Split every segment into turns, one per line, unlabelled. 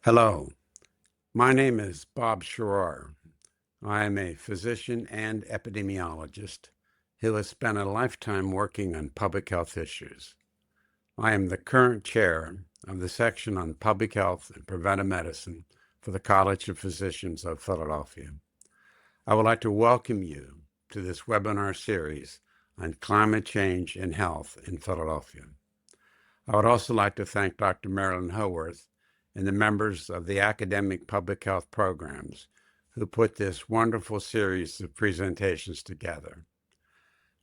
Hello, my name is Bob Sherrar. I am a physician and epidemiologist who has spent a lifetime working on public health issues. I am the current chair of the section on public health and preventive medicine for the College of Physicians of Philadelphia. I would like to welcome you to this webinar series on climate change and health in Philadelphia. I would also like to thank Dr. Marilyn Howarth and the members of the academic public health programs who put this wonderful series of presentations together.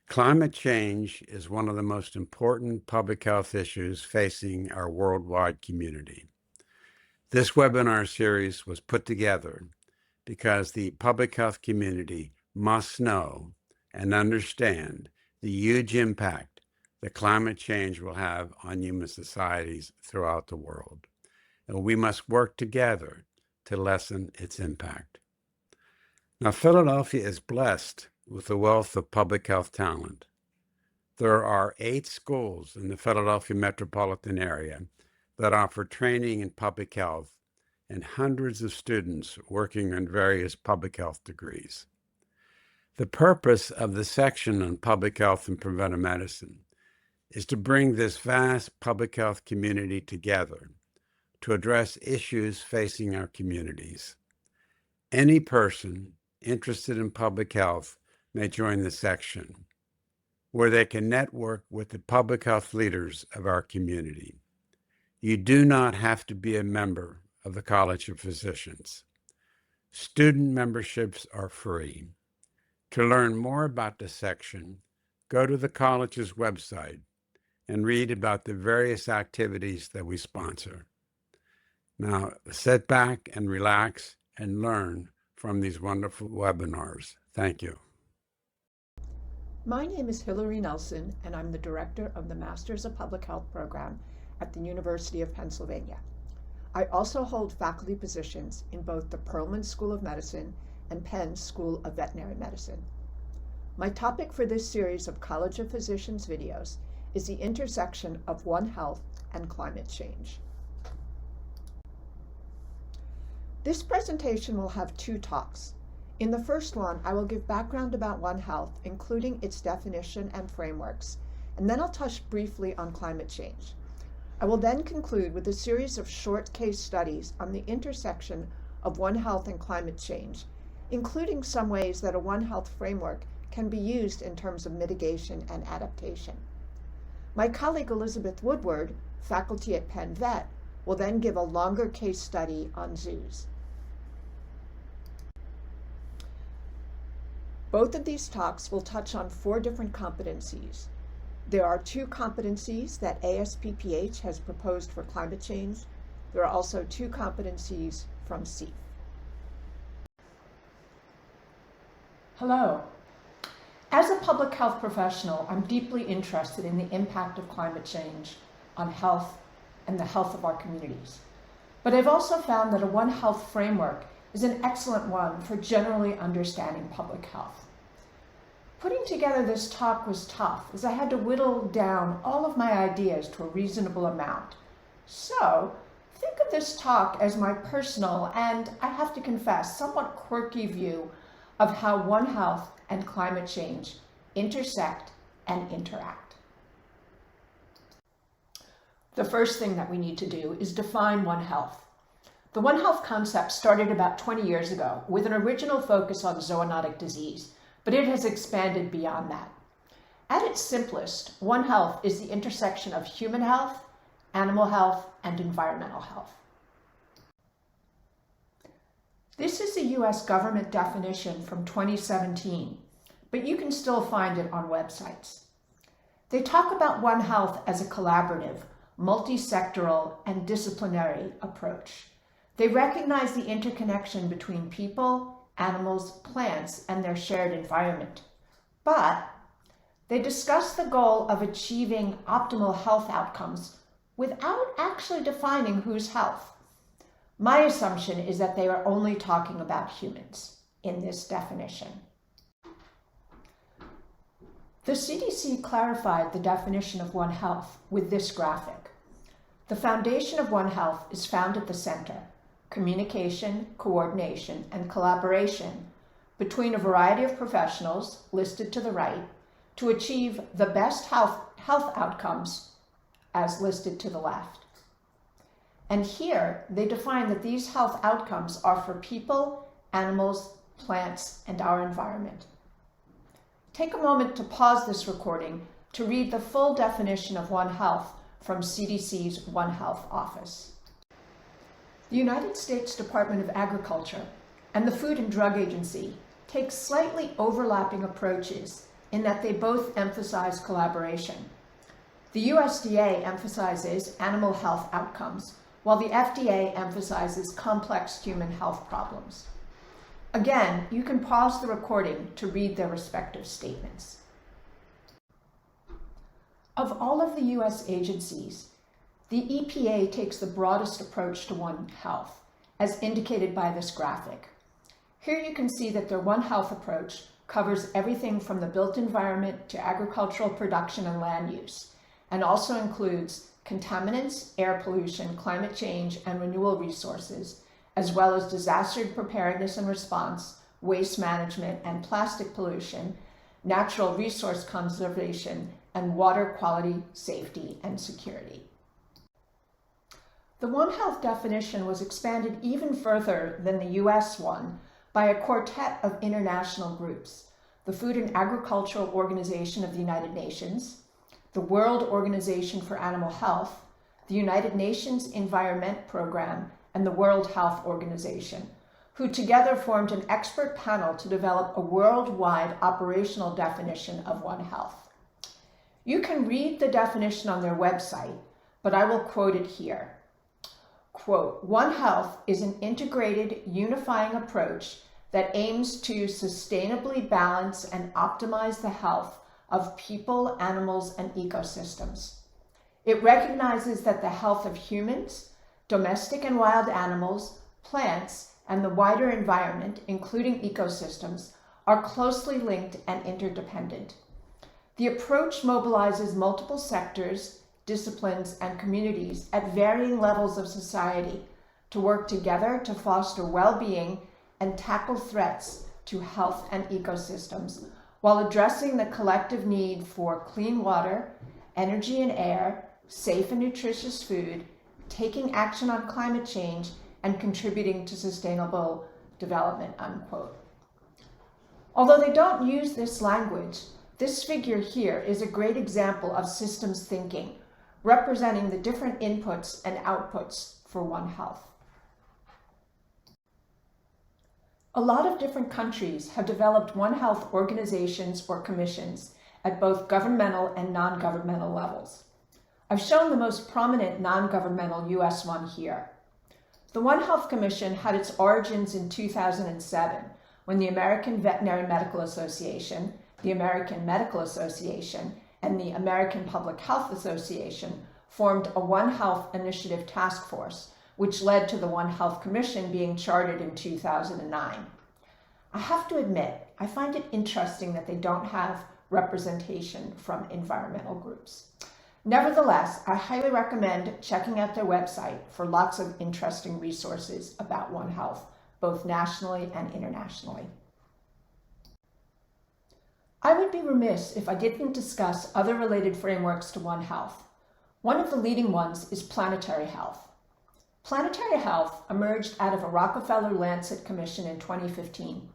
Climate change is one of the most important public health issues facing our worldwide community. This webinar series was put together because the public health community must know and understand the huge impact that climate change will have on human societies throughout the world. And we must work together to lessen its impact. Now, Philadelphia is blessed with a wealth of public health talent. There are 8 schools in the Philadelphia metropolitan area that offer training in public health and hundreds of students working on various public health degrees. The purpose of the section on public health and preventive medicine is to bring this vast public health community together to address issues facing our communities. Any person interested in public health may join the section, where they can network with the public health leaders of our community. You do not have to be a member of the College of Physicians. Student memberships are free. To learn more about the section, go to the college's website and read about the various activities that we sponsor. Now, sit back and relax and learn from these wonderful webinars. Thank you.
My name is Hillary Nelson, and I'm the director of the Masters of Public Health program at the University of Pennsylvania. I also hold faculty positions in both the Perelman School of Medicine and Penn School of Veterinary Medicine. My topic for this series of College of Physicians videos is the intersection of One Health and climate change. This presentation will have 2 talks. In the first one, I will give background about One Health, including its definition and frameworks, and then I'll touch briefly on climate change. I will then conclude with a series of short case studies on the intersection of One Health and climate change, including some ways that a One Health framework can be used in terms of mitigation and adaptation. My colleague Elizabeth Woodward, faculty at PennVet, will then give a longer case study on zoos. Both of these talks will touch on 4 different competencies. There are 2 competencies that ASPPH has proposed for climate change. There are also 2 competencies from CEF. Hello. As a public health professional, I'm deeply interested in the impact of climate change on health and the health of our communities. But I've also found that a One Health framework is an excellent one for generally understanding public health. Putting together this talk was tough, as I had to whittle down all of my ideas to a reasonable amount. So, think of this talk as my personal, and I have to confess, somewhat quirky view of how One Health and climate change intersect and interact. The first thing that we need to do is define One Health. The One Health concept started about 20 years ago with an original focus on zoonotic disease, but it has expanded beyond that. At its simplest, One Health is the intersection of human health, animal health, and environmental health. This is a US government definition from 2017, but you can still find it on websites. They talk about One Health as a collaborative, multi-sectoral, and disciplinary approach. They recognize the interconnection between people, animals, plants, and their shared environment. But they discuss the goal of achieving optimal health outcomes without actually defining whose health. My assumption is that they are only talking about humans in this definition. The CDC clarified the definition of One Health with this graphic. The foundation of One Health is found at the center, communication, coordination, and collaboration between a variety of professionals listed to the right to achieve the best health outcomes as listed to the left. And here they define that these health outcomes are for people, animals, plants, and our environment. Take a moment to pause this recording to read the full definition of One Health from CDC's One Health office. The United States Department of Agriculture and the Food and Drug Agency take slightly overlapping approaches in that they both emphasize collaboration. The USDA emphasizes animal health outcomes, while the FDA emphasizes complex human health problems. Again, you can pause the recording to read their respective statements. Of all of the US agencies, the EPA takes the broadest approach to One Health, as indicated by this graphic. Here you can see that their One Health approach covers everything from the built environment to agricultural production and land use, and also includes contaminants, air pollution, climate change, and renewable resources, as well as disaster preparedness and response, waste management and plastic pollution, natural resource conservation, and water quality, safety, and security. The One Health definition was expanded even further than the US one by a quartet of international groups: the Food and Agricultural Organization of the United Nations, the World Organization for Animal Health, the United Nations Environment Program, and the World Health Organization, who together formed an expert panel to develop a worldwide operational definition of One Health. You can read the definition on their website, but I will quote it here. Quote, One Health is an integrated, unifying approach that aims to sustainably balance and optimize the health of people, animals, and ecosystems. It recognizes that the health of humans, domestic and wild animals, plants, and the wider environment, including ecosystems, are closely linked and interdependent. The approach mobilizes multiple sectors, disciplines, and communities at varying levels of society to work together to foster well-being and tackle threats to health and ecosystems, while addressing the collective need for clean water, energy and air, safe and nutritious food, taking action on climate change, and contributing to sustainable development, unquote. Although they don't use this language, this figure here is a great example of systems thinking, representing the different inputs and outputs for One Health. A lot of different countries have developed One Health organizations or commissions at both governmental and non-governmental levels. I've shown the most prominent non-governmental US one here. The One Health Commission had its origins in 2007 when the American Veterinary Medical Association, the American Medical Association, and the American Public Health Association formed a One Health Initiative Task Force, which led to the One Health Commission being chartered in 2009. I have to admit, I find it interesting that they don't have representation from environmental groups. Nevertheless, I highly recommend checking out their website for lots of interesting resources about One Health, both nationally and internationally. I would be remiss if I didn't discuss other related frameworks to One Health. One of the leading ones is planetary health. Planetary health emerged out of a Rockefeller-Lancet Commission in 2015.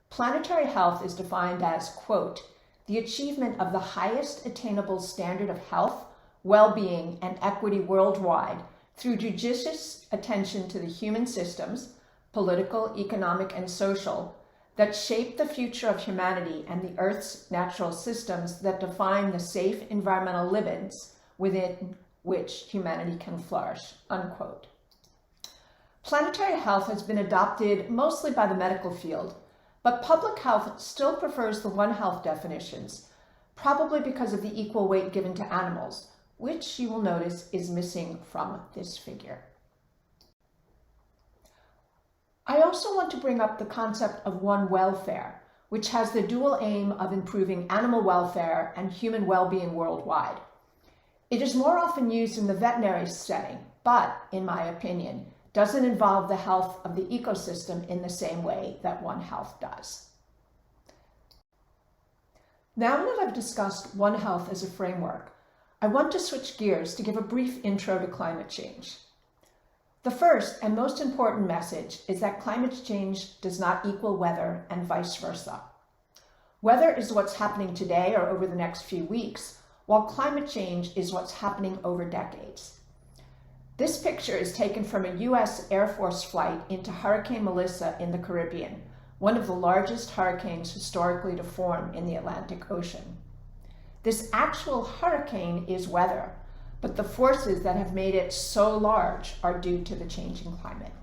Planetary health is defined as, quote, the achievement of the highest attainable standard of health, well-being, and equity worldwide through judicious attention to the human systems, political, economic, and social, that shape the future of humanity and the Earth's natural systems that define the safe environmental limits within which humanity can flourish, unquote. Planetary health has been adopted mostly by the medical field, but public health still prefers the One Health definitions, probably because of the equal weight given to animals, which you will notice is missing from this figure. I also want to bring up the concept of One Welfare, which has the dual aim of improving animal welfare and human well-being worldwide. It is more often used in the veterinary setting, but, in my opinion, doesn't involve the health of the ecosystem in the same way that One Health does. Now that I've discussed One Health as a framework, I want to switch gears to give a brief intro to climate change. The first and most important message is that climate change does not equal weather and vice versa. Weather is what's happening today or over the next few weeks, while climate change is what's happening over decades. This picture is taken from a U.S. Air Force flight into Hurricane Melissa in the Caribbean, one of the largest hurricanes historically to form in the Atlantic Ocean. This actual hurricane is weather, but the forces that have made it so large are due to the changing climate.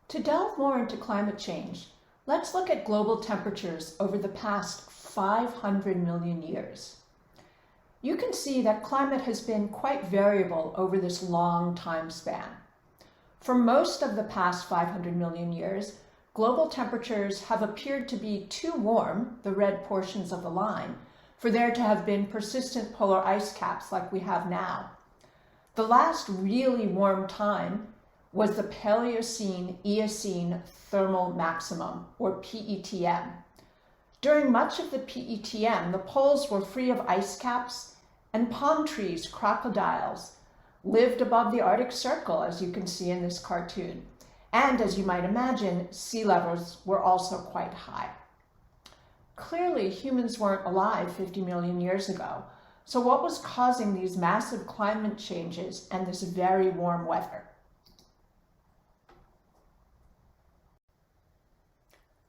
To delve more into climate change, let's look at global temperatures over the past 500 million years. You can see that climate has been quite variable over this long time span. For most of the past 500 million years, global temperatures have appeared to be too warm, the red portions of the line, for there to have been persistent polar ice caps like we have now. The last really warm time was the Paleocene-Eocene thermal maximum, or PETM. During much of the PETM, the poles were free of ice caps, and palm trees, crocodiles, lived above the Arctic Circle, as you can see in this cartoon. And as you might imagine, sea levels were also quite high. Clearly, humans weren't alive 50 million years ago. So what was causing these massive climate changes and this very warm weather?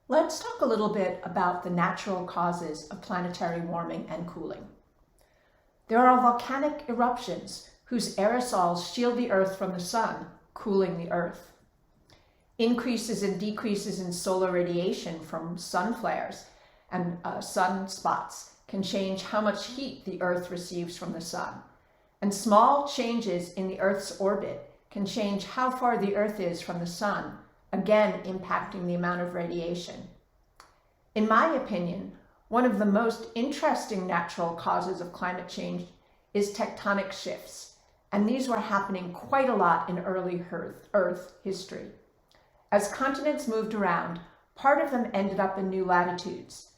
Let's talk a little bit about the natural causes of planetary warming and cooling. There are volcanic eruptions whose aerosols shield the Earth from the sun, cooling the Earth. Increases and decreases in solar radiation from sun flares and sunspots can change how much heat the Earth receives from the sun. And small changes in the Earth's orbit can change how far the Earth is from the sun, again impacting the amount of radiation. In my opinion, one of the most interesting natural causes of climate change is tectonic shifts, and these were happening quite a lot in early Earth history. As continents moved around, part of them ended up in new latitudes.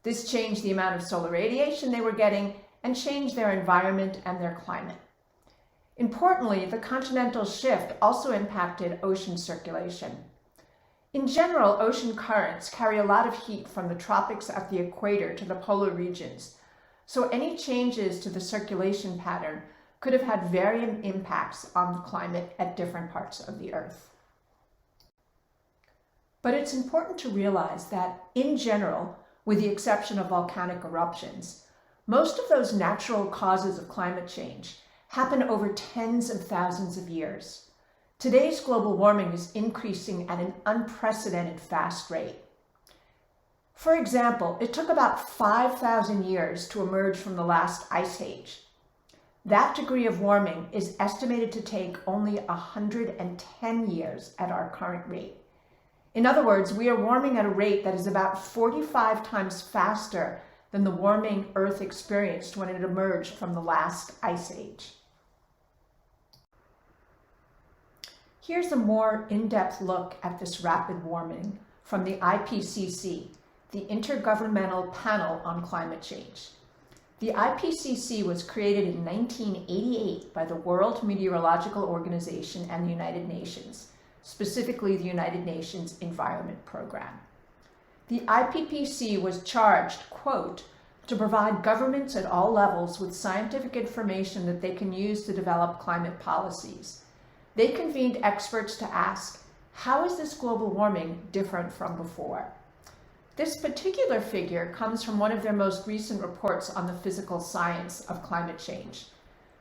This changed the amount of solar radiation they were getting and changed their environment and their climate. Importantly, the continental shift also impacted ocean circulation. In general, ocean currents carry a lot of heat from the tropics at the equator to the polar regions, so any changes to the circulation pattern could have had varying impacts on the climate at different parts of the Earth. But it's important to realize that, in general, with the exception of volcanic eruptions, most of those natural causes of climate change happen over tens of thousands of years. Today's global warming is increasing at an unprecedented fast rate. For example, it took about 5,000 years to emerge from the last ice age. That degree of warming is estimated to take only 110 years at our current rate. In other words, we are warming at a rate that is about 45 times faster than the warming Earth experienced when it emerged from the last ice age. Here's a more in-depth look at this rapid warming from the IPCC, the Intergovernmental Panel on Climate Change. The IPCC was created in 1988 by the World Meteorological Organization and the United Nations, specifically the United Nations Environment Program. The IPCC was charged, quote, to provide governments at all levels with scientific information that they can use to develop climate policies. They convened experts to ask, how is this global warming different from before? This particular figure comes from one of their most recent reports on the physical science of climate change.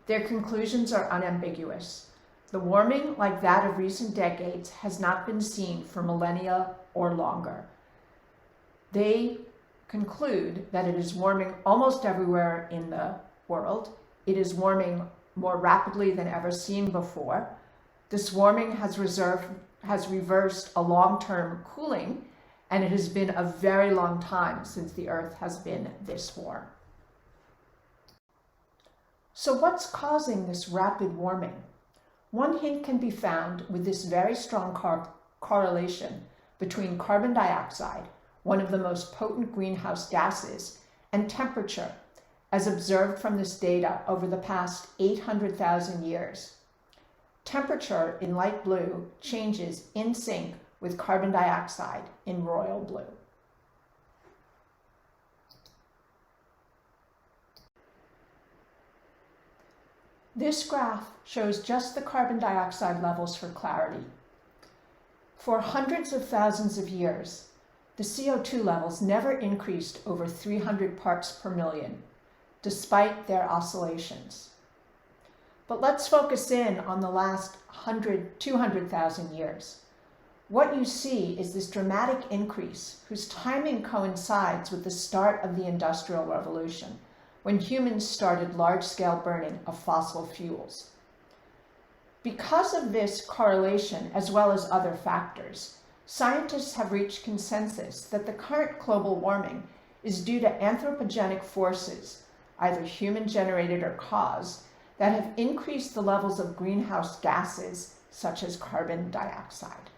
Their conclusions are unambiguous. The warming, like that of recent decades, has not been seen for millennia or longer. They conclude that it is warming almost everywhere in the world. It is warming more rapidly than ever seen before. This warming has reversed a long-term cooling, and it has been a very long time since the Earth has been this warm. So what's causing this rapid warming? One hint can be found with this very strong correlation between carbon dioxide, one of the most potent greenhouse gases, and temperature, as observed from this data over the past 800,000 years. Temperature in light blue changes in sync with carbon dioxide in royal blue. This graph shows just the carbon dioxide levels for clarity. For hundreds of thousands of years, the CO2 levels never increased over 300 parts per million, despite their oscillations. But let's focus in on the last 200,000 years. What you see is this dramatic increase whose timing coincides with the start of the Industrial Revolution, when humans started large-scale burning of fossil fuels. Because of this correlation, as well as other factors, scientists have reached consensus that the current global warming is due to anthropogenic forces, either human-generated or caused, that have increased the levels of greenhouse gases, such as carbon dioxide.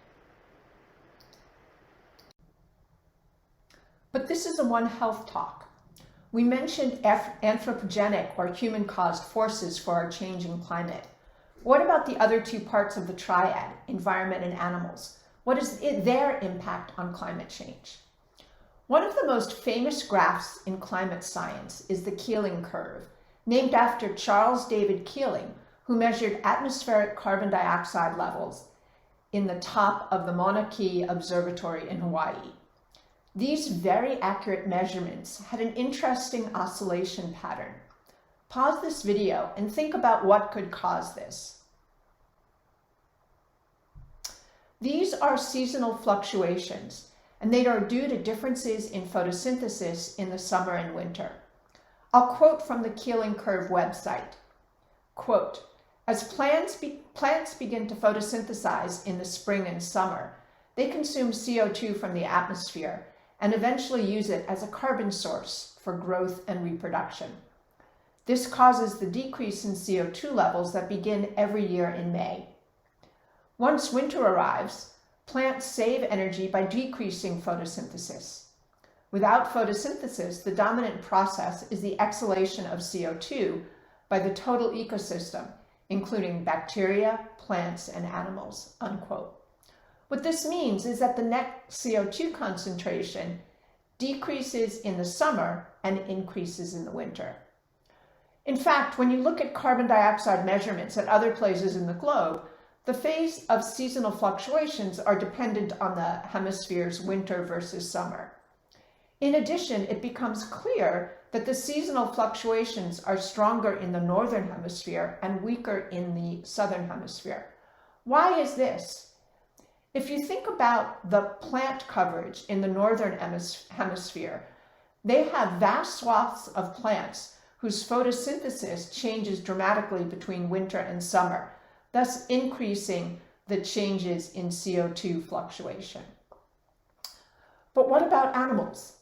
But this is a One Health talk. We mentioned anthropogenic or human-caused forces for our changing climate. What about the other two parts of the triad, environment and animals? What is their impact on climate change? One of the most famous graphs in climate science is the Keeling curve, named after Charles David Keeling, who measured atmospheric carbon dioxide levels in the top of the Mauna Kea Observatory in Hawaii. These very accurate measurements had an interesting oscillation pattern. Pause this video and think about what could cause this. These are seasonal fluctuations, and they are due to differences in photosynthesis in the summer and winter. I'll quote from the Keeling curve website. Quote, as plants begin to photosynthesize in the spring and summer, they consume CO2 from the atmosphere and eventually use it as a carbon source for growth and reproduction. This causes the decrease in CO2 levels that begin every year in May. Once winter arrives, plants save energy by decreasing photosynthesis. Without photosynthesis, the dominant process is the exhalation of CO2 by the total ecosystem, including bacteria, plants, and animals, unquote. What this means is that the net CO2 concentration decreases in the summer and increases in the winter. In fact, when you look at carbon dioxide measurements at other places in the globe, the phase of seasonal fluctuations are dependent on the hemisphere's winter versus summer. In addition, it becomes clear that the seasonal fluctuations are stronger in the northern hemisphere and weaker in the southern hemisphere. Why is this? If you think about the plant coverage in the northern hemisphere, they have vast swaths of plants whose photosynthesis changes dramatically between winter and summer, thus increasing the changes in CO2 fluctuation. But what about animals?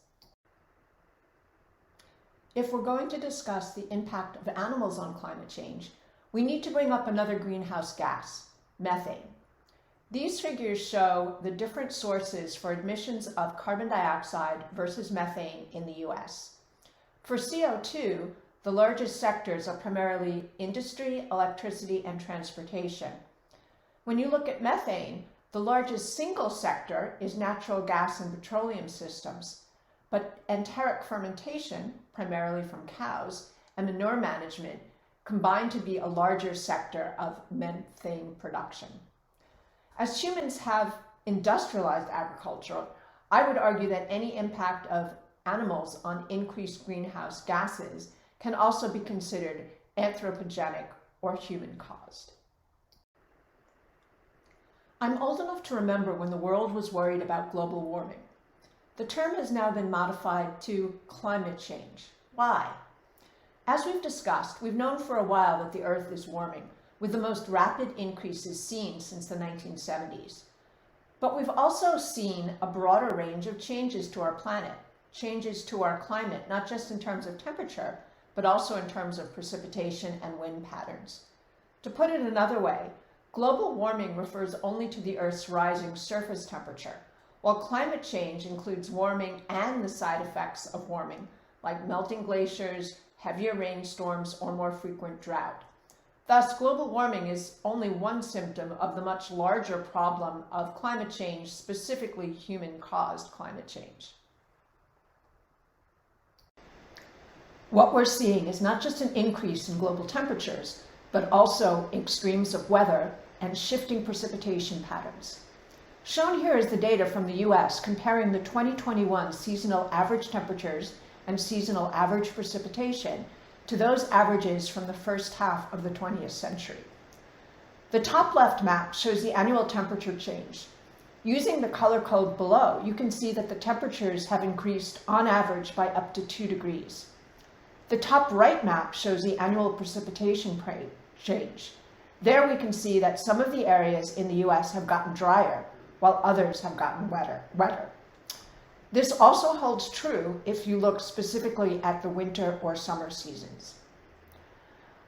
If we're going to discuss the impact of animals on climate change, we need to bring up another greenhouse gas, methane. These figures show the different sources for emissions of carbon dioxide versus methane in the US. For CO2, the largest sectors are primarily industry, electricity, and transportation. When you look at methane, the largest single sector is natural gas and petroleum systems, but enteric fermentation, primarily from cows, and manure management combine to be a larger sector of methane production. As humans have industrialized agriculture, I would argue that any impact of animals on increased greenhouse gases can also be considered anthropogenic or human-caused. I'm old enough to remember when the world was worried about global warming. The term has now been modified to climate change. Why? As we've discussed, we've known for a while that the Earth is warming, with the most rapid increases seen since the 1970s. But we've also seen a broader range of changes to our planet, changes to our climate, not just in terms of temperature, but also in terms of precipitation and wind patterns. To put it another way, Global warming refers only to the Earth's rising surface temperature, while climate change includes warming and the side effects of warming, like melting glaciers, heavier rainstorms, or more frequent drought. Thus, global warming is only one symptom of the much larger problem of climate change, specifically human-caused climate change. What we're seeing is not just an increase in global temperatures, but also extremes of weather and shifting precipitation patterns. Shown here is the data from the US comparing the 2021 seasonal average temperatures and seasonal average precipitation to those averages from the first half of the 20th century. The top left map shows the annual temperature change. Using the color code below, you can see that the temperatures have increased on average by up to 2 degrees. The top right map shows the annual precipitation change. There we can see that some of the areas in the US have gotten drier, while others have gotten wetter. This also holds true if you look specifically at the winter or summer seasons.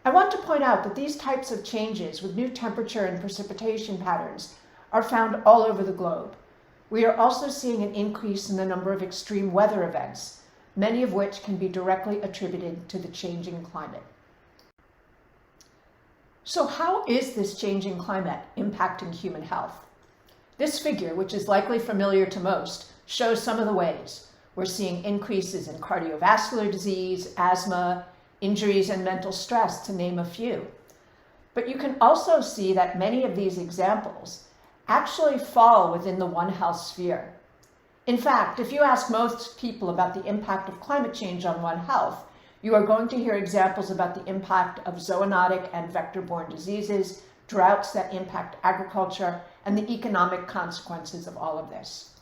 I want to point out that these types of changes with new temperature and precipitation patterns are found all over the globe. We are also seeing an increase in the number of extreme weather events, many of which can be directly attributed to the changing climate. So how is this changing climate impacting human health? This figure, which is likely familiar to most, shows some of the ways. We're seeing increases in cardiovascular disease, asthma, injuries, and mental stress, to name a few. But you can also see that many of these examples actually fall within the One Health sphere. In fact, if you ask most people about the impact of climate change on One Health, you are going to hear examples about the impact of zoonotic and vector-borne diseases, droughts that impact agriculture, and the economic consequences of all of this.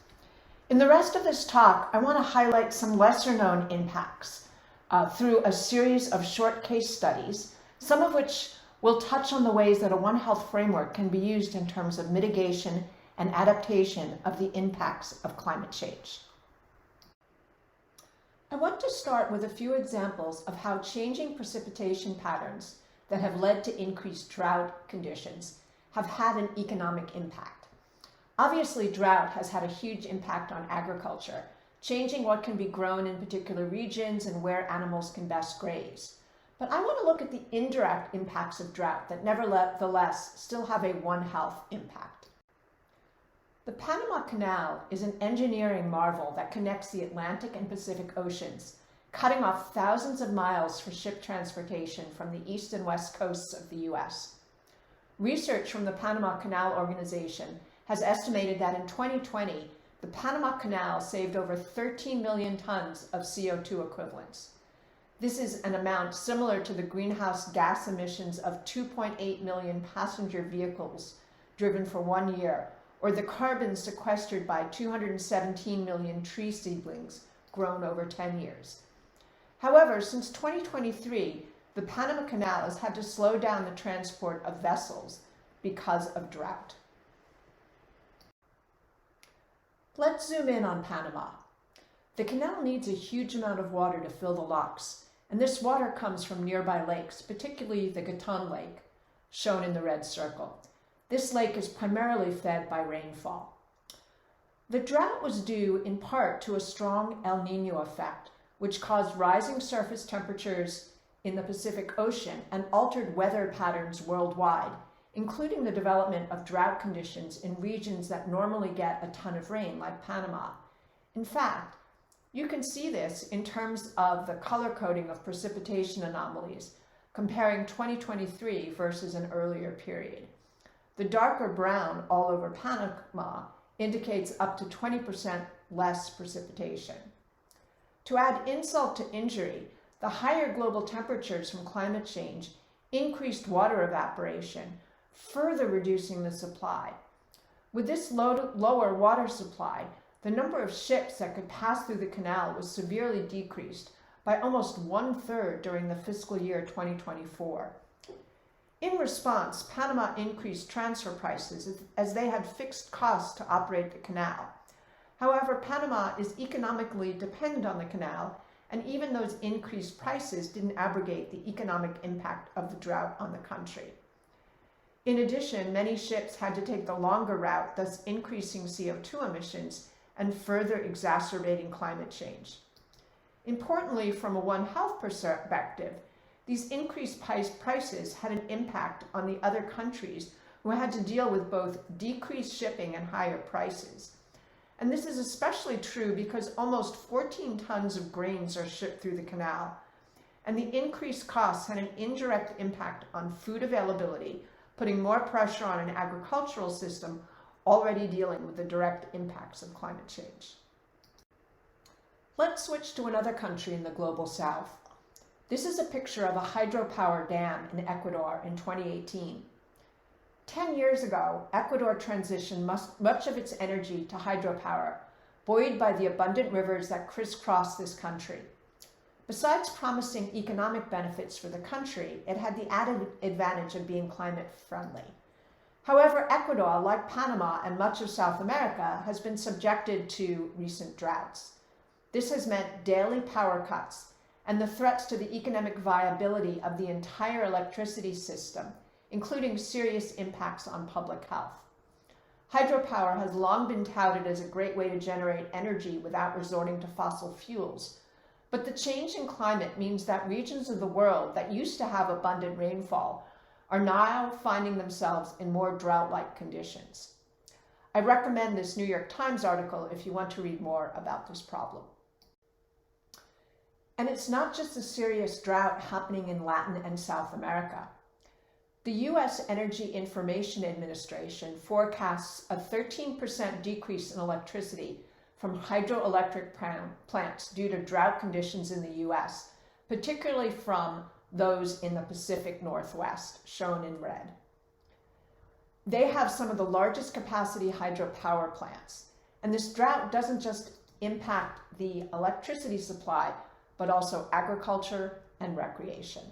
In the rest of this talk, I want to highlight some lesser-known impacts through a series of short case studies, some of which will touch on the ways that a One Health framework can be used in terms of mitigation and adaptation of the impacts of climate change. I want to start with a few examples of how changing precipitation patterns that have led to increased drought conditions have had an economic impact. Obviously, drought has had a huge impact on agriculture, changing what can be grown in particular regions and where animals can best graze. But I want to look at the indirect impacts of drought that nevertheless still have a One Health impact. The Panama Canal is an engineering marvel that connects the Atlantic and Pacific Oceans, cutting off thousands of miles for ship transportation from the east and west coasts of the US. Research from the Panama Canal Organization has estimated that in 2020, the Panama Canal saved over 13 million tons of CO2 equivalents. This is an amount similar to the greenhouse gas emissions of 2.8 million passenger vehicles driven for 1 year, or the carbon sequestered by 217 million tree seedlings grown over 10 years. However, since 2023, the Panama Canal has had to slow down the transport of vessels because of drought. Let's zoom in on Panama. The canal needs a huge amount of water to fill the locks, and this water comes from nearby lakes, particularly the Gatun Lake, shown in the red circle. This lake is primarily fed by rainfall. The drought was due in part to a strong El Niño effect, which caused rising surface temperatures in the Pacific Ocean and altered weather patterns worldwide, including the development of drought conditions in regions that normally get a ton of rain, like Panama. In fact, you can see this in terms of the color coding of precipitation anomalies, comparing 2023 versus an earlier period. The darker brown all over Panama indicates up to 20% less precipitation. To add insult to injury, the higher global temperatures from climate change increased water evaporation, further reducing the supply. With this lower water supply, the number of ships that could pass through the canal was severely decreased by almost 1/3 during the fiscal year 2024. In response, Panama increased transfer prices as they had fixed costs to operate the canal. However, Panama is economically dependent on the canal, and even those increased prices didn't abrogate the economic impact of the drought on the country. In addition, many ships had to take the longer route, thus increasing CO2 emissions and further exacerbating climate change. Importantly, from a One Health perspective, these increased prices had an impact on the other countries who had to deal with both decreased shipping and higher prices. And this is especially true because almost 14 tons of grains are shipped through the canal, and the increased costs had an indirect impact on food availability, putting more pressure on an agricultural system already dealing with the direct impacts of climate change. Let's switch to another country in the global south. This is a picture of a hydropower dam in Ecuador in 2018. 10 years ago, Ecuador transitioned much of its energy to hydropower, buoyed by the abundant rivers that crisscross this country. Besides promising economic benefits for the country, it had the added advantage of being climate friendly. However, Ecuador, like Panama and much of South America, has been subjected to recent droughts. This has meant daily power cuts and the threats to the economic viability of the entire electricity system, including serious impacts on public health. Hydropower has long been touted as a great way to generate energy without resorting to fossil fuels. But the change in climate means that regions of the world that used to have abundant rainfall are now finding themselves in more drought-like conditions. I recommend this New York Times article if you want to read more about this problem. And it's not just a serious drought happening in Latin and South America. The U.S. Energy Information Administration forecasts a 13% decrease in electricity from hydroelectric plants due to drought conditions in the U.S., particularly from those in the Pacific Northwest, shown in red. They have some of the largest capacity hydropower plants, and this drought doesn't just impact the electricity supply, but also agriculture and recreation.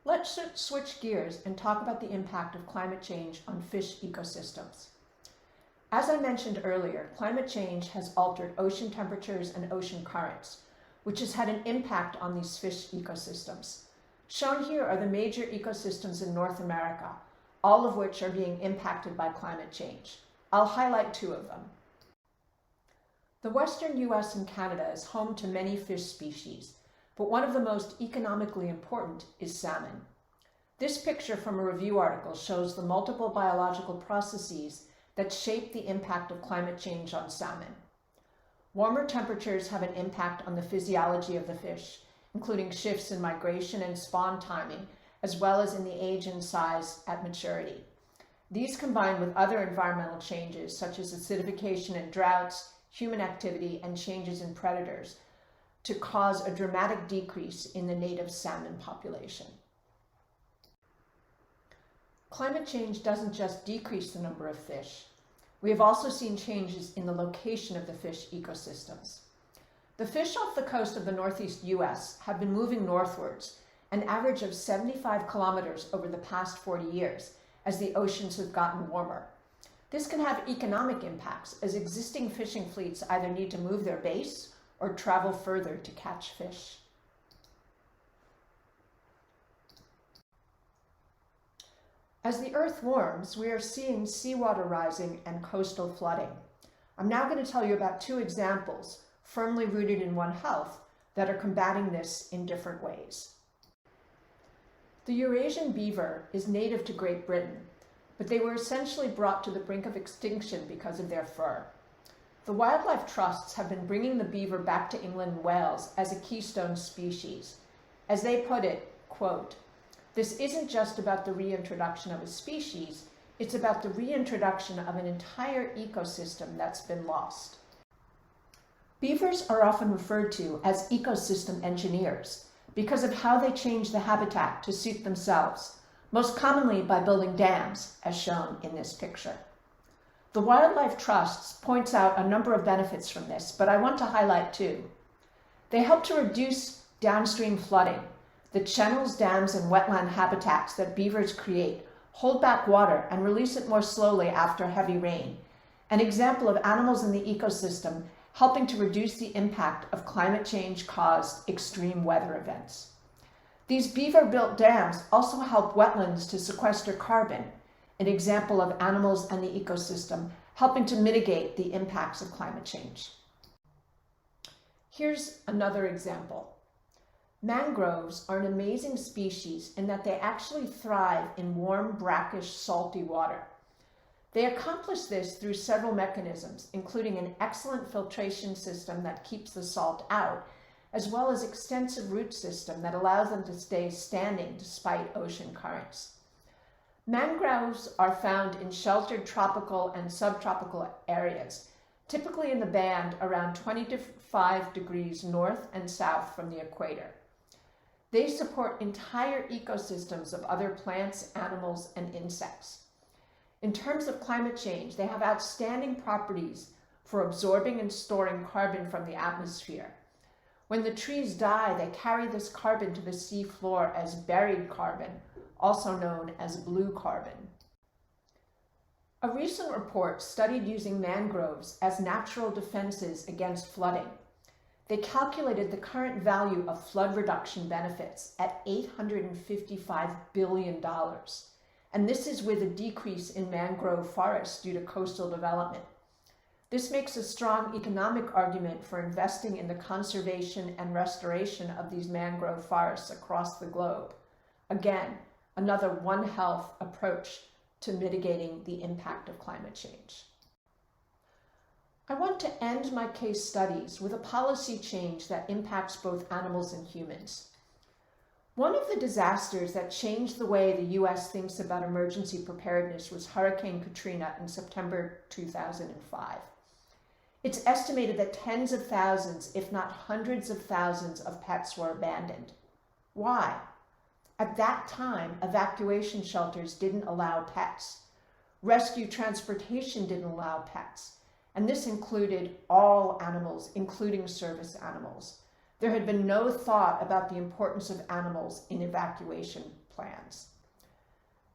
Let's switch gears and talk about the impact of climate change on fish ecosystems. As I mentioned earlier, climate change has altered ocean temperatures and ocean currents, which has had an impact on these fish ecosystems. Shown here are the major ecosystems in North America, all of which are being impacted by climate change. I'll highlight two of them. The western US and Canada is home to many fish species, but one of the most economically important is salmon. This picture from a review article shows the multiple biological processes that shape the impact of climate change on salmon. Warmer temperatures have an impact on the physiology of the fish, including shifts in migration and spawn timing, as well as in the age and size at maturity. These combine with other environmental changes such as acidification and droughts, human activity, and changes in predators to cause a dramatic decrease in the native salmon population. Climate change doesn't just decrease the number of fish. We have also seen changes in the location of the fish ecosystems. The fish off the coast of the northeast US have been moving northwards, an average of 75 kilometers over the past 40 years, as the oceans have gotten warmer. This can have economic impacts, as existing fishing fleets either need to move their base or travel further to catch fish. As the Earth warms, we are seeing seawater rising and coastal flooding. I'm now going to tell you about two examples, firmly rooted in One Health, that are combating this in different ways. The Eurasian beaver is native to Great Britain, but they were essentially brought to the brink of extinction because of their fur. The wildlife trusts have been bringing the beaver back to England and Wales as a keystone species. As they put it, quote, "This isn't just about the reintroduction of a species, it's about the reintroduction of an entire ecosystem that's been lost." Beavers are often referred to as ecosystem engineers because of how they change the habitat to suit themselves, most commonly by building dams, as shown in this picture. The Wildlife Trusts points out a number of benefits from this, but I want to highlight two. They help to reduce downstream flooding. The channels, dams, and wetland habitats that beavers create hold back water and release it more slowly after heavy rain, an example of animals in the ecosystem helping to reduce the impact of climate change-caused extreme weather events. These beaver-built dams also help wetlands to sequester carbon, an example of animals and the ecosystem helping to mitigate the impacts of climate change. Here's another example. Mangroves are an amazing species in that they actually thrive in warm, brackish, salty water. They accomplish this through several mechanisms, including an excellent filtration system that keeps the salt out, as well as extensive root system that allows them to stay standing despite ocean currents. Mangroves are found in sheltered tropical and subtropical areas, typically in the band around 25 degrees north and south from the equator. They support entire ecosystems of other plants, animals, and insects. In terms of climate change, they have outstanding properties for absorbing and storing carbon from the atmosphere. When the trees die, they carry this carbon to the sea floor as buried carbon, also known as blue carbon. A recent report studied using mangroves as natural defenses against flooding. They calculated the current value of flood reduction benefits at $855 billion. And this is with a decrease in mangrove forests due to coastal development. This makes a strong economic argument for investing in the conservation and restoration of these mangrove forests across the globe. Again, another One Health approach to mitigating the impact of climate change. I want to end my case studies with a policy change that impacts both animals and humans. One of the disasters that changed the way the U.S. thinks about emergency preparedness was Hurricane Katrina in September 2005. It's estimated that tens of thousands, if not hundreds of thousands of pets were abandoned. Why? At that time, evacuation shelters didn't allow pets. Rescue transportation didn't allow pets. And this included all animals, including service animals. There had been no thought about the importance of animals in evacuation plans.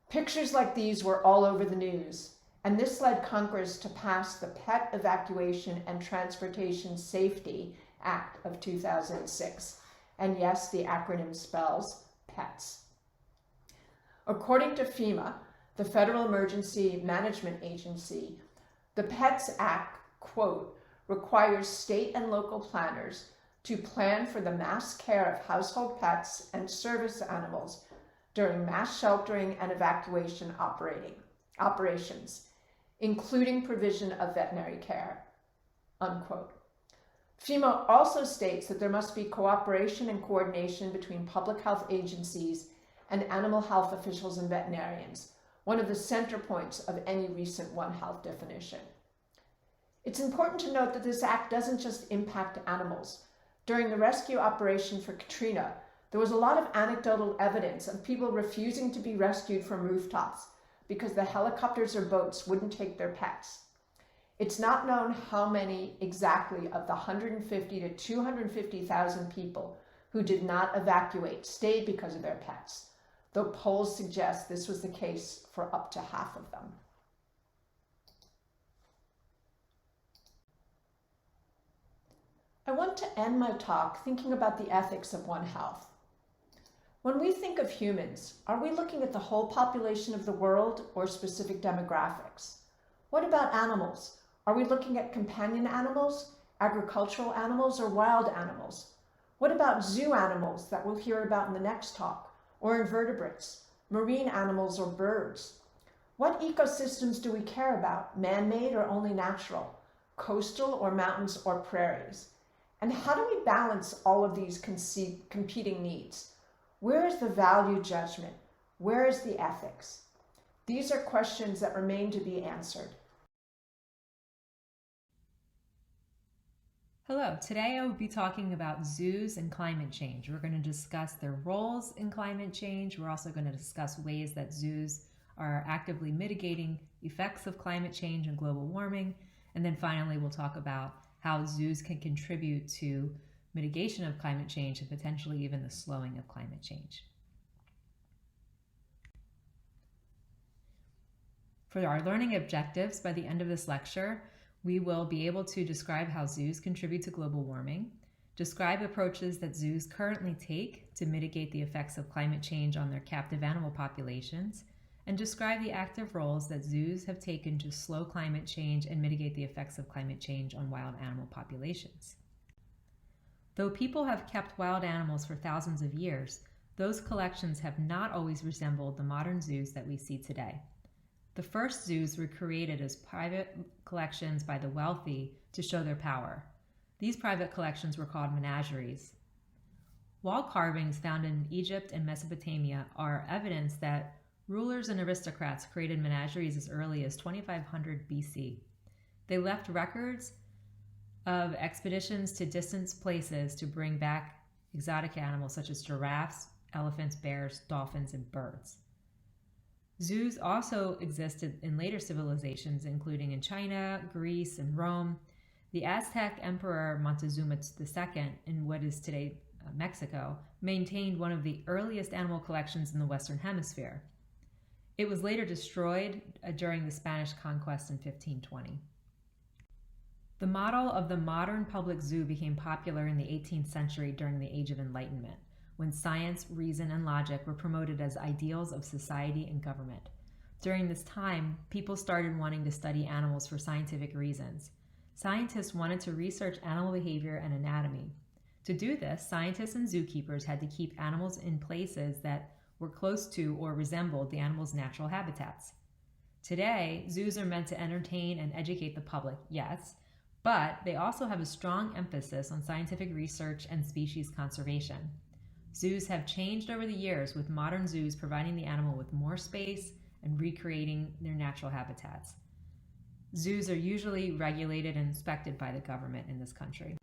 Pictures like these were all over the news, and this led Congress to pass the Pet Evacuation and Transportation Safety Act of 2006. And yes, the acronym spells PETS. According to FEMA, the Federal Emergency Management Agency, the PETS Act, quote, requires state and local planners to plan for the mass care of household pets and service animals during mass sheltering and evacuation operations, including provision of veterinary care, unquote. FEMA also states that there must be cooperation and coordination between public health agencies and animal health officials and veterinarians, one of the center points of any recent One Health definition. It's important to note that this act doesn't just impact animals. During the rescue operation for Katrina, there was a lot of anecdotal evidence of people refusing to be rescued from rooftops because the helicopters or boats wouldn't take their pets. It's not known how many exactly of the 150 to 250,000 people who did not evacuate stayed because of their pets, though polls suggest this was the case for up to half of them. I want to end my talk thinking about the ethics of One Health. When we think of humans, are we looking at the whole population of the world or specific demographics? What about animals? Are we looking at companion animals, agricultural animals, or wild animals? What about zoo animals that we'll hear about in the next talk, or invertebrates, marine animals, or birds? What ecosystems do we care about, man-made or only natural, coastal or mountains or prairies? And how do we balance all of these competing needs? Where is the value judgment? Where is the ethics? These are questions that remain to be answered.
Hello, today I will be talking about zoos and climate change. We're going to discuss their roles in climate change. We're also going to discuss ways that zoos are actively mitigating effects of climate change and global warming. And then finally, we'll talk about how zoos can contribute to mitigation of climate change and potentially even the slowing of climate change. For our learning objectives, by the end of this lecture, we will be able to describe how zoos contribute to global warming, describe approaches that zoos currently take to mitigate the effects of climate change on their captive animal populations, and describe the active roles that zoos have taken to slow climate change and mitigate the effects of climate change on wild animal populations. Though people have kept wild animals for thousands of years, those collections have not always resembled the modern zoos that we see today. The first zoos were created as private collections by the wealthy to show their power. These private collections were called menageries. Wall carvings found in Egypt and Mesopotamia are evidence that rulers and aristocrats created menageries as early as 2500 BC. They left records of expeditions to distant places to bring back exotic animals such as giraffes, elephants, bears, dolphins, and birds. Zoos also existed in later civilizations, including in China, Greece, and Rome. The Aztec Emperor Montezuma II, in what is today Mexico, maintained one of the earliest animal collections in the Western Hemisphere. It was later destroyed during the Spanish conquest in 1520. The model of the modern public zoo became popular in the 18th century during the Age of Enlightenment, when science, reason, and logic were promoted as ideals of society and government. During this time, people started wanting to study animals for scientific reasons. Scientists wanted to research animal behavior and anatomy. To do this, scientists and zookeepers had to keep animals in places that were close to or resembled the animals' natural habitats. Today, zoos are meant to entertain and educate the public, yes, but they also have a strong emphasis on scientific research and species conservation. Zoos have changed over the years, with modern zoos providing the animal with more space and recreating their natural habitats. Zoos are usually regulated and inspected by the government in this country.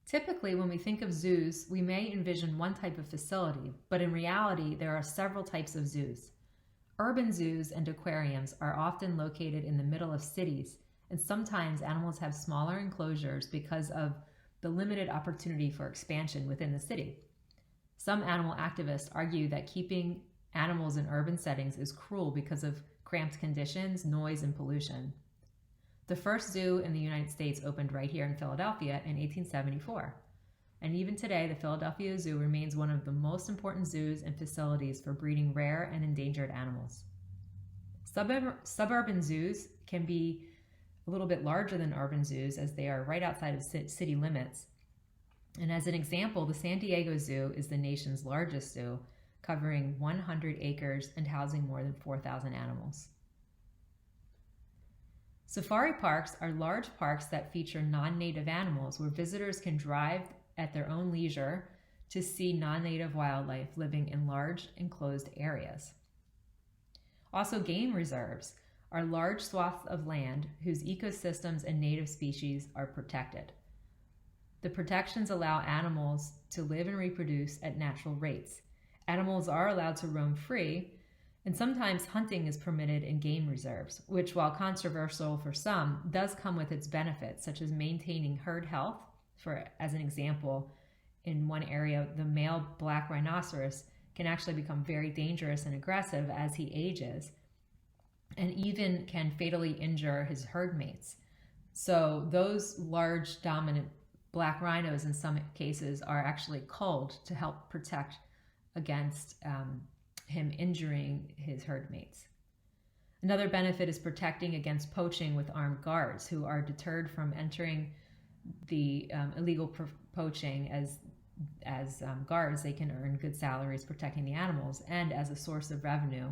Typically, when we think of zoos, we may envision one type of facility, but in reality, there are several types of zoos. Urban zoos and aquariums are often located in the middle of cities, and sometimes animals have smaller enclosures because of the limited opportunity for expansion within the city. Some animal activists argue that keeping animals in urban settings is cruel because of cramped conditions, noise, and pollution. The first zoo in the United States opened right here in Philadelphia in 1874. And even today, the Philadelphia Zoo remains one of the most important zoos and facilities for breeding rare and endangered animals. Suburban zoos can be a little bit larger than urban zoos, as they are right outside of city limits. And as an example, the San Diego Zoo is the nation's largest zoo, covering 100 acres and housing more than 4,000 animals. Safari parks are large parks that feature non-native animals where visitors can drive at their own leisure to see non-native wildlife living in large enclosed areas. Also, game reserves are large swaths of land whose ecosystems and native species are protected. The protections allow animals to live and reproduce at natural rates. Animals are allowed to roam free, and sometimes hunting is permitted in game reserves, which, while controversial for some, does come with its benefits, such as maintaining herd health. As an example, in one area, the male black rhinoceros can actually become very dangerous and aggressive as he ages, and even can fatally injure his herd mates. So those large dominant black rhinos in some cases are actually culled to help protect against him injuring his herd mates. Another benefit is protecting against poaching with armed guards who are deterred from entering the illegal poaching. As guards, they can earn good salaries protecting the animals, and as a source of revenue,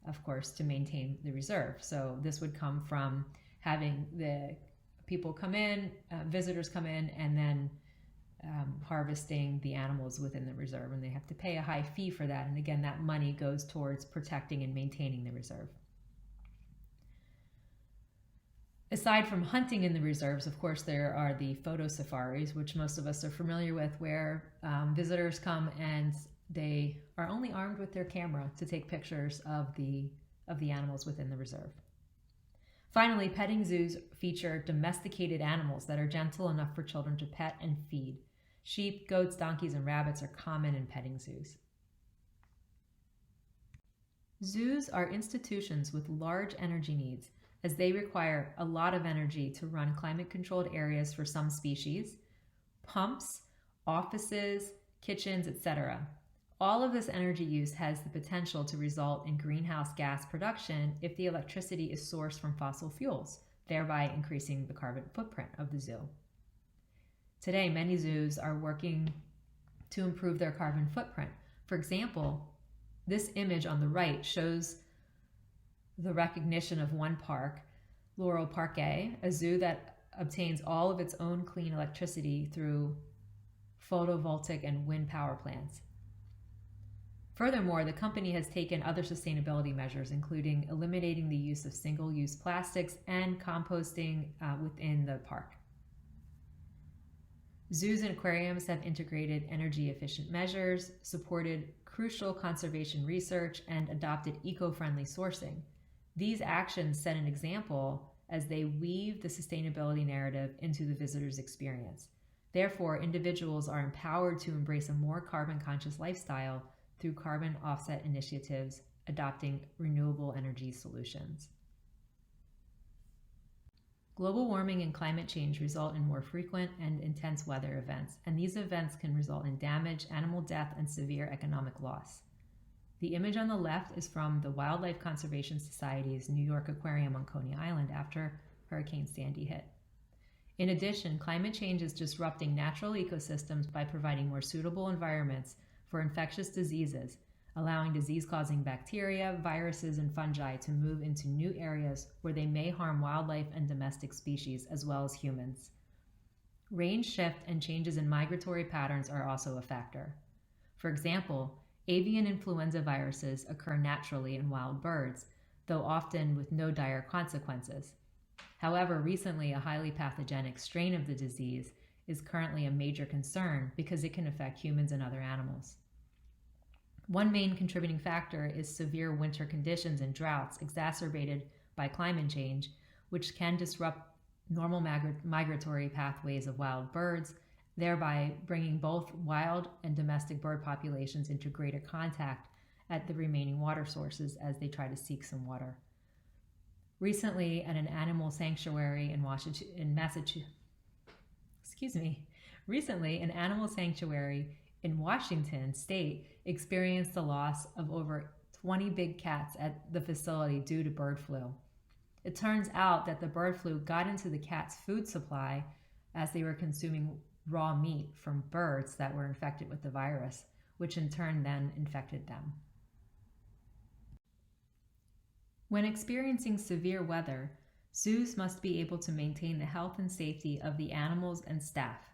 of course, to maintain the reserve. So this would come from having the people come in, visitors come in, and then harvesting the animals within the reserve, and they have to pay a high fee for that. And again, that money goes towards protecting and maintaining the reserve. Aside from hunting in the reserves, of course, there are the photo safaris, which most of us are familiar with, where visitors come and they are only armed with their camera to take pictures of the animals within the reserve. Finally, petting zoos feature domesticated animals that are gentle enough for children to pet and feed. Sheep, goats, donkeys, and rabbits are common in petting zoos. Zoos are institutions with large energy needs, as they require a lot of energy to run climate-controlled areas for some species, pumps, offices, kitchens, etc. All of this energy use has the potential to result in greenhouse gas production if the electricity is sourced from fossil fuels, thereby increasing the carbon footprint of the zoo. Today, many zoos are working to improve their carbon footprint. For example, this image on the right shows the recognition of one park, Laurel Park A, a zoo that obtains all of its own clean electricity through photovoltaic and wind power plants. Furthermore, the company has taken other sustainability measures, including eliminating the use of single-use plastics and composting within the park. Zoos and aquariums have integrated energy-efficient measures, supported crucial conservation research, and adopted eco-friendly sourcing. These actions set an example as they weave the sustainability narrative into the visitor's experience. Therefore, individuals are empowered to embrace a more carbon-conscious lifestyle through carbon offset initiatives, adopting renewable energy solutions. Global warming and climate change result in more frequent and intense weather events, and these events can result in damage, animal death, and severe economic loss. The image on the left is from the Wildlife Conservation Society's New York Aquarium on Coney Island after Hurricane Sandy hit. In addition, climate change is disrupting natural ecosystems by providing more suitable environments for infectious diseases, allowing disease-causing bacteria, viruses, and fungi to move into new areas where they may harm wildlife and domestic species as well as humans. Range shift and changes in migratory patterns are also a factor. For example, avian influenza viruses occur naturally in wild birds, though often with no dire consequences. However, recently a highly pathogenic strain of the disease is currently a major concern because it can affect humans and other animals. One main contributing factor is severe winter conditions and droughts exacerbated by climate change, which can disrupt normal migratory pathways of wild birds, thereby bringing both wild and domestic bird populations into greater contact at the remaining water sources as they try to seek some water. Recently, at an animal sanctuary in Washington State experienced the loss of over 20 big cats at the facility due to bird flu. It turns out that the bird flu got into the cats' food supply as they were consuming raw meat from birds that were infected with the virus, which in turn then infected them. When experiencing severe weather, zoos must be able to maintain the health and safety of the animals and staff.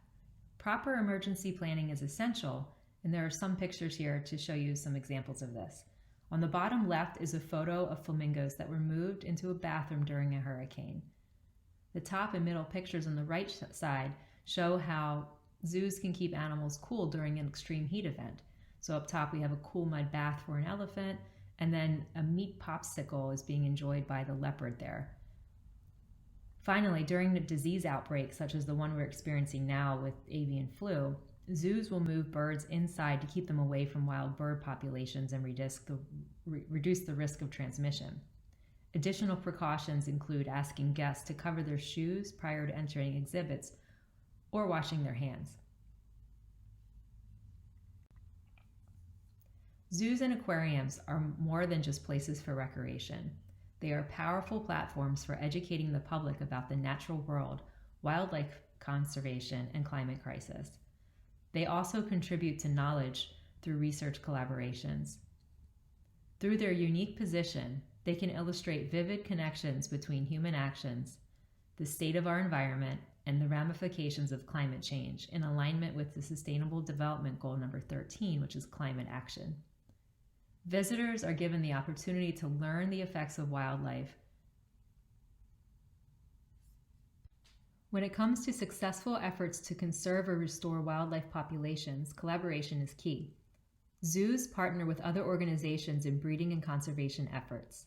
Proper emergency planning is essential, and there are some pictures here to show you some examples of this. On the bottom left is a photo of flamingos that were moved into a bathroom during a hurricane. The top and middle pictures on the right side show how zoos can keep animals cool during an extreme heat event. So up top we have a cool mud bath for an elephant, and then a meat popsicle is being enjoyed by the leopard there. Finally, during the disease outbreaks, such as the one we're experiencing now with avian flu, zoos will move birds inside to keep them away from wild bird populations and reduce the risk of transmission. Additional precautions include asking guests to cover their shoes prior to entering exhibits or washing their hands. Zoos and aquariums are more than just places for recreation. They are powerful platforms for educating the public about the natural world, wildlife conservation, and climate crisis. They also contribute to knowledge through research collaborations. Through their unique position, they can illustrate vivid connections between human actions, the state of our environment, and the ramifications of climate change in alignment with the Sustainable Development Goal number 13, which is climate action. Visitors are given the opportunity to learn the effects of wildlife. When it comes to successful efforts to conserve or restore wildlife populations, collaboration is key. Zoos partner with other organizations in breeding and conservation efforts.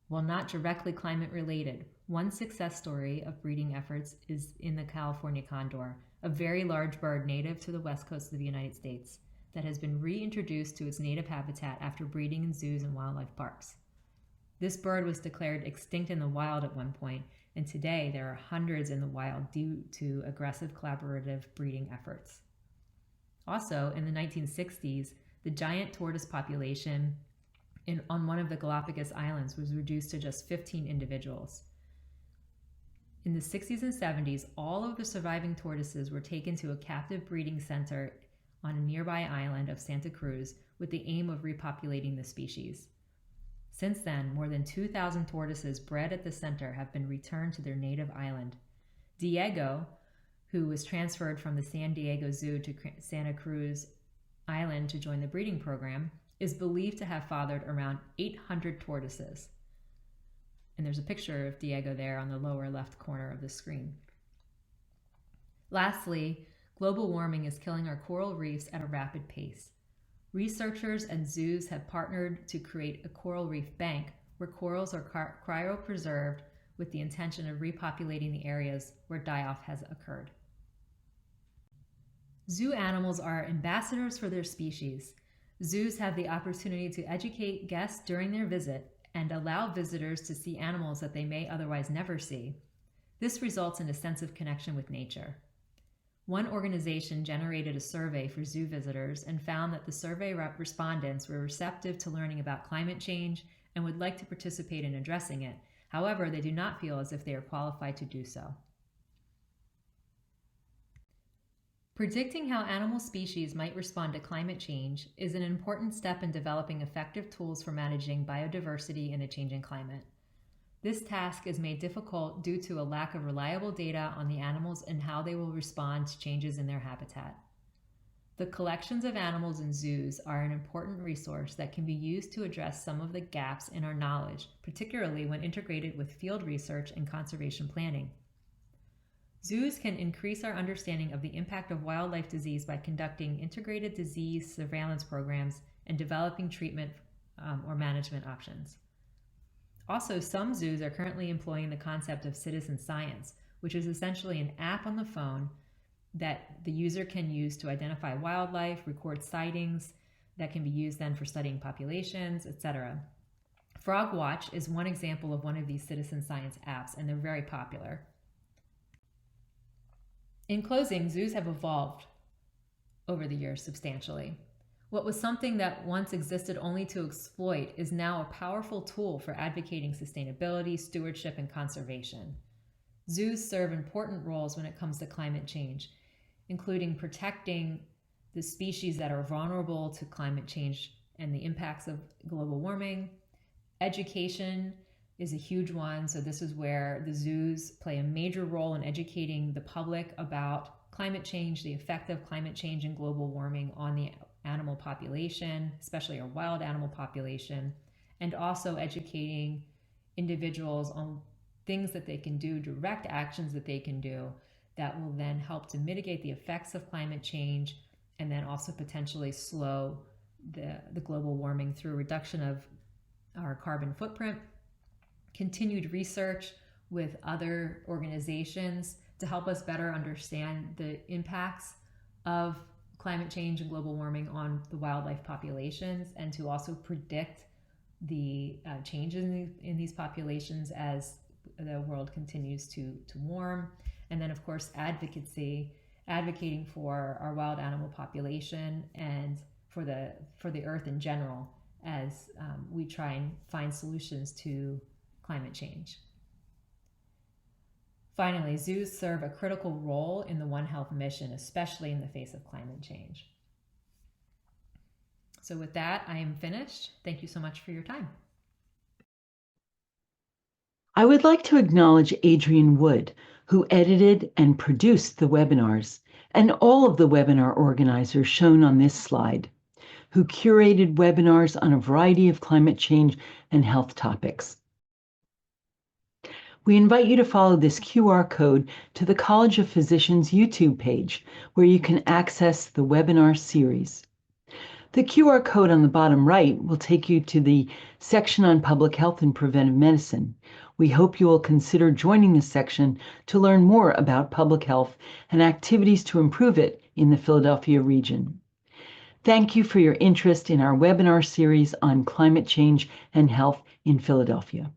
While not directly climate related, one success story of breeding efforts is in the California condor, a very large bird native to the west coast of the United States that has been reintroduced to its native habitat after breeding in zoos and wildlife parks. This bird was declared extinct in the wild at one point, and today there are hundreds in the wild due to aggressive collaborative breeding efforts. Also, in the 1960s, the giant tortoise population on one of the Galapagos Islands was reduced to just 15 individuals. In the 60s and 70s, all of the surviving tortoises were taken to a captive breeding center on a nearby island of Santa Cruz with the aim of repopulating the species. Since then, more than 2,000 tortoises bred at the center have been returned to their native island. Diego, who was transferred from the San Diego Zoo to Santa Cruz Island to join the breeding program, is believed to have fathered around 800 tortoises. And there's a picture of Diego there on the lower left corner of the screen. Lastly, global warming is killing our coral reefs at a rapid pace. Researchers and zoos have partnered to create a coral reef bank where corals are cryopreserved with the intention of repopulating the areas where die-off has occurred. Zoo animals are ambassadors for their species. Zoos have the opportunity to educate guests during their visit and allow visitors to see animals that they may otherwise never see. This results in a sense of connection with nature. One organization generated a survey for zoo visitors and found that the survey respondents were receptive to learning about climate change and would like to participate in addressing it. However, they do not feel as if they are qualified to do so. Predicting how animal species might respond to climate change is an important step in developing effective tools for managing biodiversity in a changing climate. This task is made difficult due to a lack of reliable data on the animals and how they will respond to changes in their habitat. The collections of animals in zoos are an important resource that can be used to address some of the gaps in our knowledge, particularly when integrated with field research and conservation planning. Zoos can increase our understanding of the impact of wildlife disease by conducting integrated disease surveillance programs and developing treatment or management options. Also, some zoos are currently employing the concept of citizen science, which is essentially an app on the phone that the user can use to identify wildlife, record sightings that can be used then for studying populations, etc. Frog Watch is one example of one of these citizen science apps, and they're very popular. In closing, zoos have evolved over the years substantially. What was something that once existed only to exploit is now a powerful tool for advocating sustainability, stewardship, and conservation. Zoos serve important roles when it comes to climate change, including protecting the species that are vulnerable to climate change and the impacts of global warming. Education is a huge one, so this is where the zoos play a major role in educating the public about climate change, the effect of climate change and global warming on the animal population, especially our wild animal population, and also educating individuals on things that they can do, direct actions that they can do that will then help to mitigate the effects of climate change and then also potentially slow the global warming through reduction of our carbon footprint, continued research with other organizations to help us better understand the impacts of climate change and global warming on the wildlife populations, and to also predict the changes in these populations as the world continues to warm. And then, of course, advocating for our wild animal population and for the earth in general as we try and find solutions to climate change. Finally, zoos serve a critical role in the One Health mission, especially in the face of climate change. So with that, I am finished. Thank you so much for your time.
I would like to acknowledge Adrienne Wood, who edited and produced the webinars, and all of the webinar organizers shown on this slide, who curated webinars on a variety of climate change and health topics. We invite you to follow this QR code to the College of Physicians YouTube page, where you can access the webinar series. The QR code on the bottom right will take you to the section on public health and preventive medicine. We hope you will consider joining this section to learn more about public health and activities to improve it in the Philadelphia region. Thank you for your interest in our webinar series on climate change and health in Philadelphia.